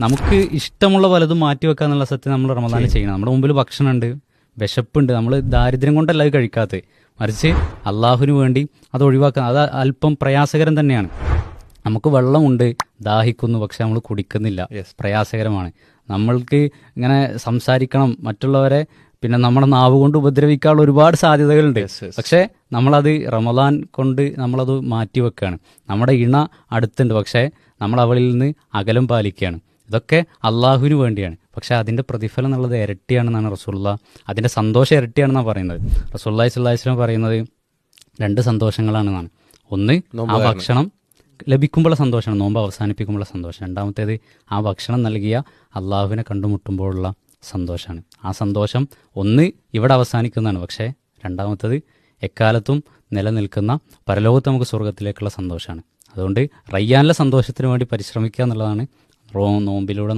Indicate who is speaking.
Speaker 1: നമുക്ക് ഇഷ്ടമുള്ള പലതും മാറ്റി വെക്കുക എന്നുള്ള സത്യം നമ്മൾ റമദാനിൽ ചെയ്യണം. നമ്മുടെ മുമ്പിൽ ഭക്ഷണമുണ്ട്, വിശപ്പുണ്ട്, നമ്മൾ ദാരിദ്ര്യം കൊണ്ടല്ല അത് കഴിക്കാത്തത്, മറിച്ച് അള്ളാഹുവിന് വേണ്ടി അത് ഒഴിവാക്കുക. അത് അല്പം പ്രയാസകരം തന്നെയാണ്. നമുക്ക് വെള്ളമുണ്ട്, ദാഹിക്കുന്നു, പക്ഷെ നമ്മൾ കുടിക്കുന്നില്ല, പ്രയാസകരമാണ്. നമ്മൾക്ക് ഇങ്ങനെ സംസാരിക്കണം, മറ്റുള്ളവരെ പിന്നെ നമ്മുടെ നാവ് കൊണ്ട് ഉപദ്രവിക്കാനുള്ള ഒരുപാട് സാധ്യതകളുണ്ട്. പക്ഷെ നമ്മളത് റമദാൻ കൊണ്ട് നമ്മളത് മാറ്റി വെക്കുകയാണ്. നമ്മുടെ ഇണ അടുത്തുണ്ട്, പക്ഷേ നമ്മൾ അവളിൽ നിന്ന് അകലം പാലിക്കുകയാണ്. ഇതൊക്കെ അള്ളാഹുവിന് വേണ്ടിയാണ്. പക്ഷെ അതിൻ്റെ പ്രതിഫലം എന്നുള്ളത് ഇരട്ടിയാണെന്നാണ് റസൂലുള്ള, അതിൻ്റെ സന്തോഷം ഇരട്ടിയാണെന്നാണ് പറയുന്നത്. റസൂലുള്ളാഹി സ്വല്ലല്ലാഹി അലൈഹി വസല്ലം പറയുന്നത് 2 സന്തോഷങ്ങളാണെന്നാണ്. ഒന്ന്, ആ ഭക്ഷണം ലഭിക്കുമ്പോഴുള്ള സന്തോഷമാണ്, നോമ്പ് അവസാനിപ്പിക്കുമ്പോഴുള്ള സന്തോഷം. രണ്ടാമത്തേത്, ആ ഭക്ഷണം നൽകിയ അള്ളാഹുവിനെ കണ്ടുമുട്ടുമ്പോഴുള്ള സന്തോഷമാണ്. ആ സന്തോഷം ഒന്ന് ഇവിടെ അവസാനിക്കുന്നതാണ്, പക്ഷേ രണ്ടാമത്തത് എക്കാലത്തും നിലനിൽക്കുന്ന പരലോകത്ത് നമുക്ക് സ്വർഗത്തിലേക്കുള്ള സന്തോഷമാണ്. അതുകൊണ്ട് റയ്യാനിലെ സന്തോഷത്തിന് വേണ്ടി പരിശ്രമിക്കുക എന്നുള്ളതാണ് നോമ്പിലൂടെ